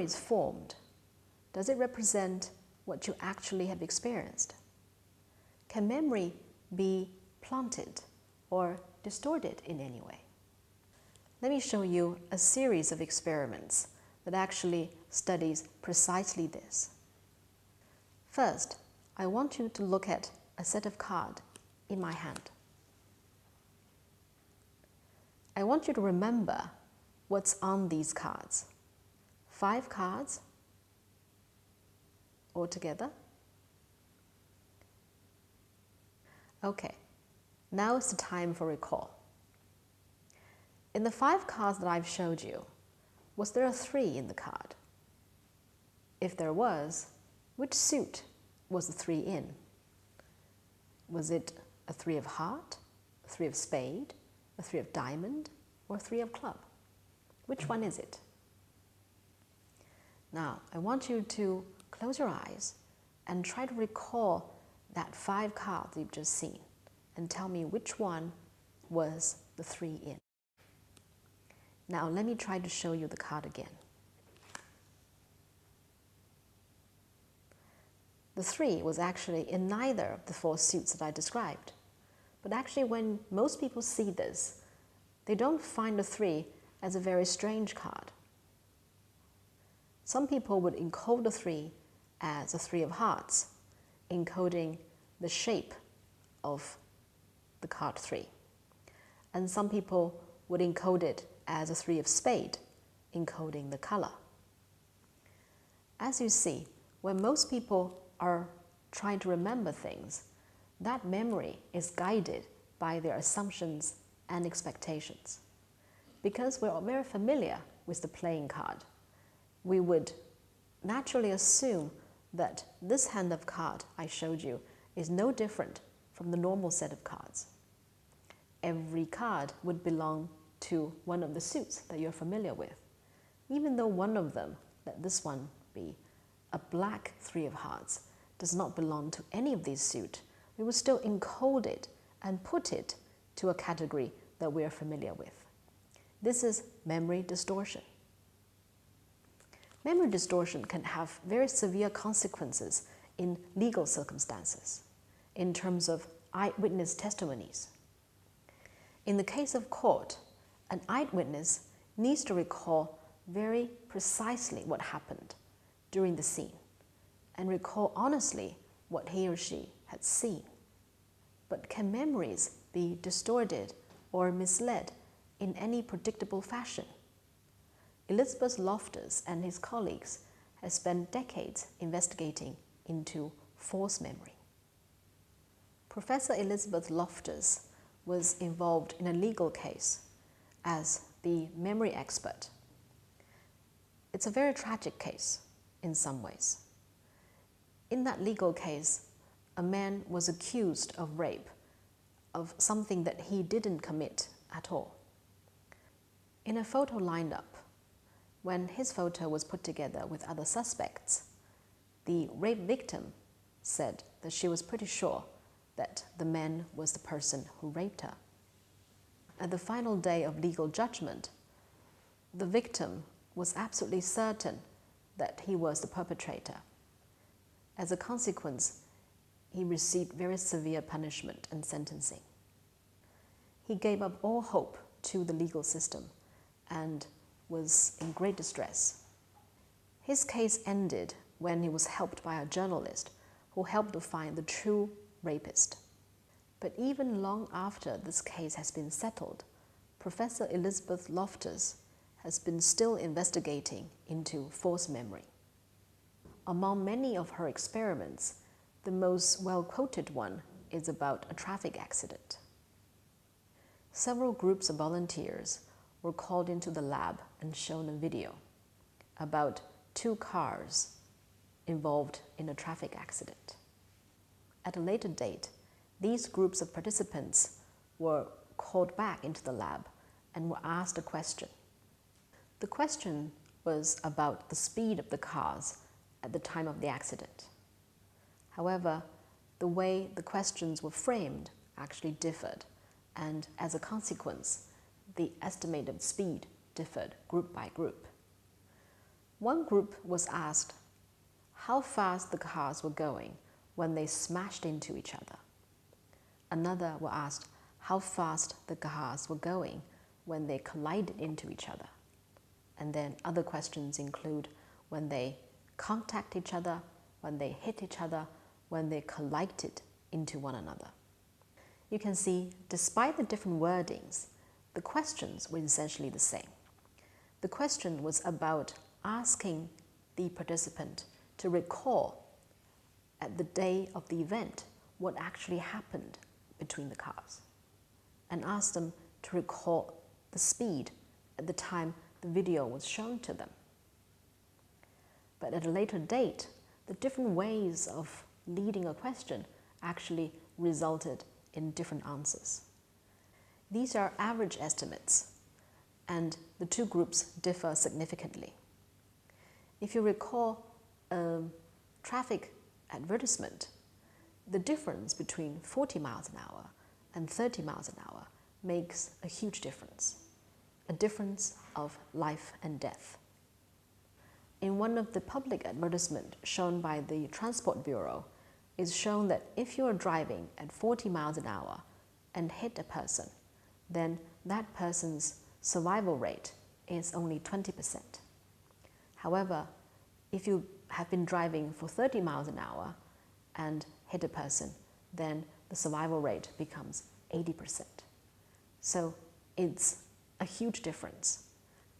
memory is formed, does it represent what you actually have experienced? Can memory be planted or distorted in any way? Let me show you a series of experiments that actually studies precisely this. First, I want you to look at a set of cards in my hand. I want you to remember what's on these cards. 5 cards altogether. Okay, now is the time for recall. In the 5 cards that I've showed you, was there a 3 in the card? If there was, which suit was the 3 in? Was it a 3 of heart, a 3 of spade, a 3 of diamond, or a 3 of club? Which one is it? Now, I want you to close your eyes and try to recall that 5 cards you've just seen and tell me which one was the 3 in. Now, let me try to show you the card again. The 3 was actually in neither of the 4 suits that I described. But actually, when most people see this, they don't find the 3 as a very strange card. Some people would encode the 3 as a 3 of hearts, encoding the shape of the card 3. And some people would encode it as a 3 of spade, encoding the color. As you see, when most people are trying to remember things, that memory is guided by their assumptions and expectations. Because we're very familiar with the playing card, we would naturally assume that this hand of card I showed you is no different from the normal set of cards. Every card would belong to one of the suits that you're familiar with. Even though one of them, let this one be a black 3 of hearts, does not belong to any of these suits, we will still encode it and put it to a category that we are familiar with. This is memory distortion. Memory distortion can have very severe consequences in legal circumstances, in terms of eyewitness testimonies. In the case of court, an eyewitness needs to recall very precisely what happened during the scene and recall honestly what he or she had seen. But can memories be distorted or misled in any predictable fashion? Elizabeth Loftus and his colleagues have spent decades investigating into false memory. Professor Elizabeth Loftus was involved in a legal case as the memory expert. It's a very tragic case in some ways. In that legal case, a man was accused of rape, of something that he didn't commit at all. In a photo lineup, when his photo was put together with other suspects, the rape victim said that she was pretty sure that the man was the person who raped her. At the final day of legal judgment, the victim was absolutely certain that he was the perpetrator. As a consequence, he received very severe punishment and sentencing. He gave up all hope to the legal system and was in great distress. His case ended when he was helped by a journalist who helped to find the true rapist. But even long after this case has been settled, Professor Elizabeth Loftus has been still investigating into false memory. Among many of her experiments, the most well-quoted one is about a traffic accident. Several groups of volunteers were called into the lab and shown a video about 2 cars involved in a traffic accident. At a later date, these groups of participants were called back into the lab and were asked a question. The question was about the speed of the cars at the time of the accident. However, the way the questions were framed actually differed, and as a consequence, the estimated speed differed group by group. One group was asked how fast the cars were going when they smashed into each other. Another were asked how fast the cars were going when they collided into each other. And then other questions include when they contact each other, when they hit each other, when they collided into one another. You can see, despite the different wordings, the questions were essentially the same. The question was about asking the participant to recall at the day of the event what actually happened between the cars, and ask them to recall the speed at the time the video was shown to them. But at a later date, the different ways of leading a question actually resulted in different answers. These are average estimates, and the two groups differ significantly. If you recall a traffic advertisement, the difference between 40 miles an hour and 30 miles an hour makes a huge difference, a difference of life and death. In one of the public advertisements shown by the Transport Bureau, it's shown that if you are driving at 40 miles an hour and hit a person, then that person's survival rate is only 20%. However, if you have been driving for 30 miles an hour and hit a person, then the survival rate becomes 80%. So it's a huge difference.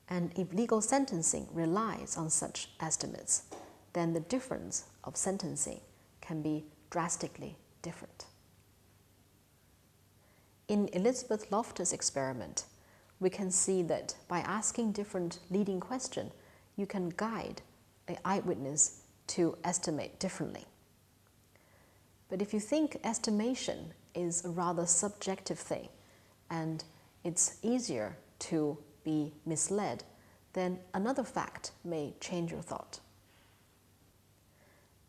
And if legal sentencing relies on such estimates, then the difference of sentencing can be drastically different. In Elizabeth Loftus' experiment, we can see that by asking different leading questions, you can guide an eyewitness to estimate differently. But if you think estimation is a rather subjective thing and it's easier to be misled, then another fact may change your thought.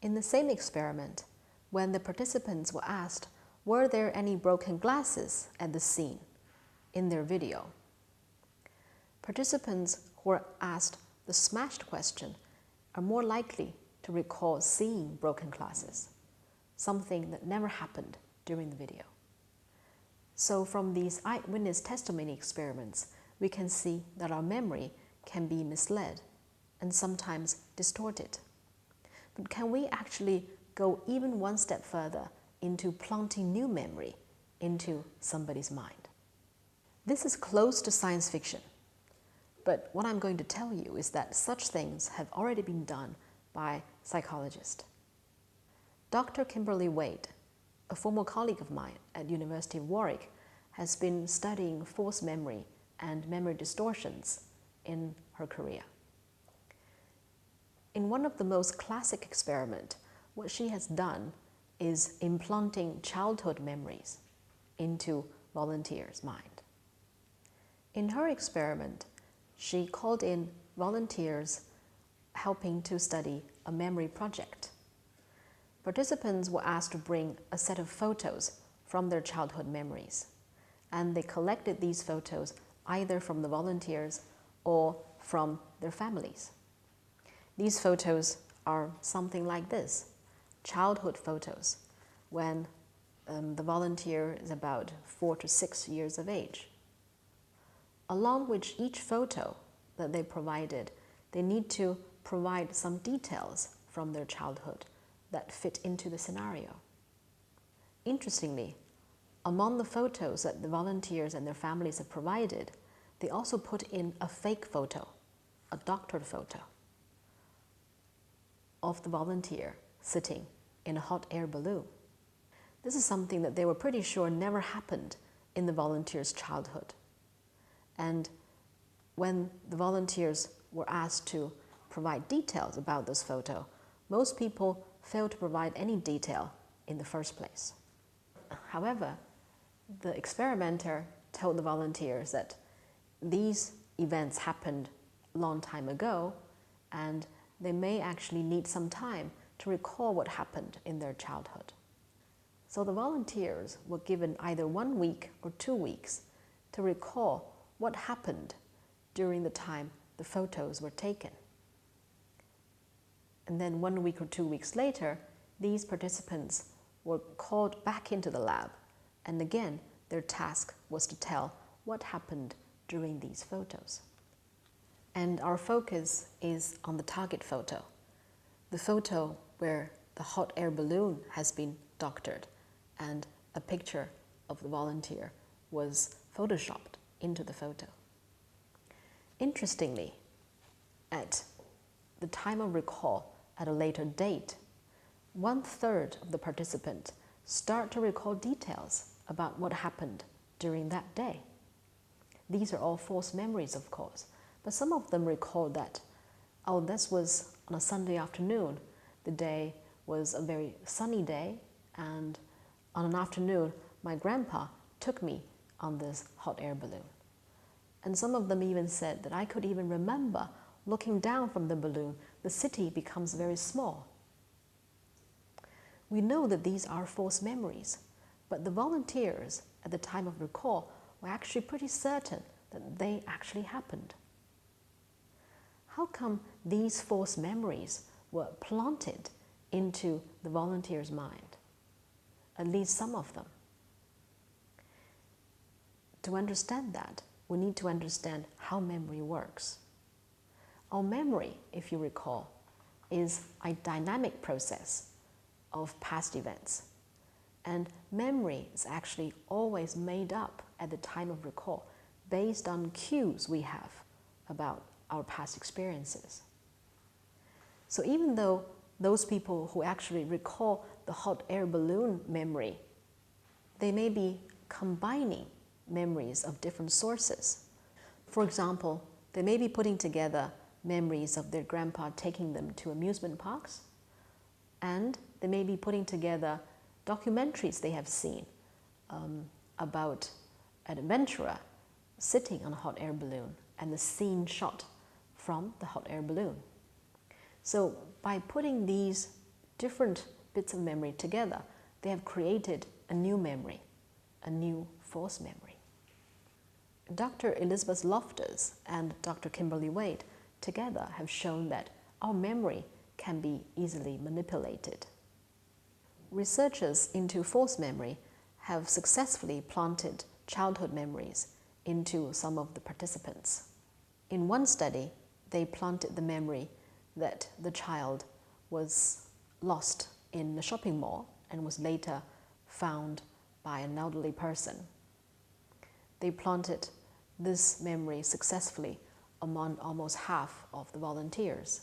In the same experiment, when the participants were asked, were there any broken glasses at the scene in their video? Participants who were asked the smashed question are more likely to recall seeing broken glasses, something that never happened during the video. So from these eyewitness testimony experiments, we can see that our memory can be misled and sometimes distorted. But can we actually go even one step further into planting new memory into somebody's mind? This is close to science fiction, but what I'm going to tell you is that such things have already been done by psychologists. Dr. Kimberly Wade, a former colleague of mine at University of Warwick, has been studying false memory and memory distortions in her career. In one of the most classic experiments, what she has done is implanting childhood memories into volunteers' mind. In her experiment, she called in volunteers helping to study a memory project. Participants were asked to bring a set of photos from their childhood memories, and they collected these photos either from the volunteers or from their families. These photos are something like this: childhood photos when the volunteer is about 4 to 6 years of age. Along with each photo that they provided, they need to provide some details from their childhood that fit into the scenario. Interestingly, among the photos that the volunteers and their families have provided, they also put in a fake photo, a doctored photo, of the volunteer sitting in a hot air balloon. This is something that they were pretty sure never happened in the volunteer's childhood. And when the volunteers were asked to provide details about this photo, most people failed to provide any detail in the first place. However, the experimenter told the volunteers that these events happened a long time ago, and they may actually need some time to recall what happened in their childhood. So the volunteers were given either 1 week or 2 weeks to recall what happened during the time the photos were taken. And then 1 week or 2 weeks later, these participants were called back into the lab, and again, their task was to tell what happened during these photos. And our focus is on the target photo, the photo where the hot air balloon has been doctored and a picture of the volunteer was photoshopped into the photo. Interestingly, at the time of recall at a later date, 1/3 of the participants start to recall details about what happened during that day. These are all false memories, of course, but some of them recall that, oh, this was on a Sunday afternoon. The day was a very sunny day, and on an afternoon, my grandpa took me on this hot air balloon. And some of them even said that I could even remember looking down from the balloon, the city becomes very small. We know that these are false memories, but the volunteers at the time of recall were actually pretty certain that they actually happened. How come these false memories were planted into the volunteer's mind? At least some of them. To understand that, we need to understand how memory works. Our memory, if you recall, is a dynamic process of past events. And memory is actually always made up at the time of recall based on cues we have about our past experiences. So even though those people who actually recall the hot air balloon memory, they may be combining memories of different sources. For example, they may be putting together memories of their grandpa taking them to amusement parks, and they may be putting together documentaries they have seen about an adventurer sitting on a hot air balloon and the scene shot from the hot air balloon. So by putting these different bits of memory together, they have created a new memory, a new false memory. Dr. Elizabeth Loftus and Dr. Kimberly Wade together have shown that our memory can be easily manipulated. Researchers into false memory have successfully planted childhood memories into some of the participants. In one study, they planted the memory that the child was lost in the shopping mall and was later found by an elderly person. They planted this memory successfully among almost half of the volunteers.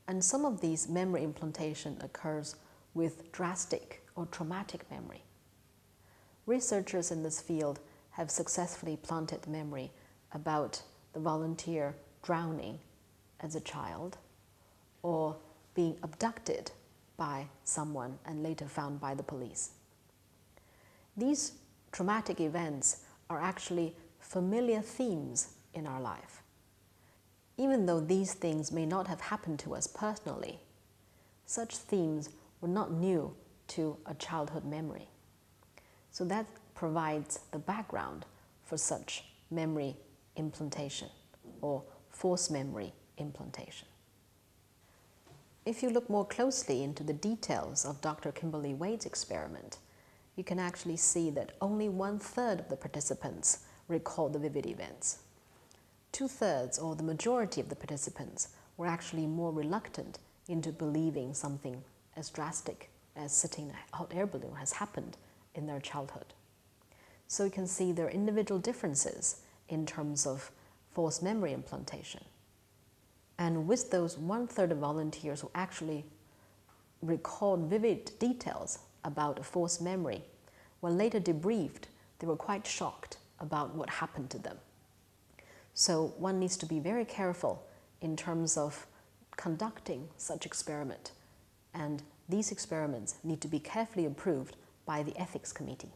And some of these memory implantation occurs with drastic or traumatic memory. Researchers in this field have successfully planted memory about the volunteer drowning as a child or being abducted by someone and later found by the police. These traumatic events are actually familiar themes in our life. Even though these things may not have happened to us personally, such themes were not new to a childhood memory. So that provides the background for such memory implantation or false memory implantation. If you look more closely into the details of Dr. Kimberly Wade's experiment, you can actually see that only 1/3 of the participants recalled the vivid events. 2/3, or the majority of the participants, were actually more reluctant into believing something as drastic as sitting in a hot air balloon has happened in their childhood. So you can see there are individual differences in terms of false memory implantation. And with those 1/3 of volunteers who actually recalled vivid details about a false memory, when later debriefed, they were quite shocked about what happened to them. So one needs to be very careful in terms of conducting such experiment, and these experiments need to be carefully approved by the ethics committee.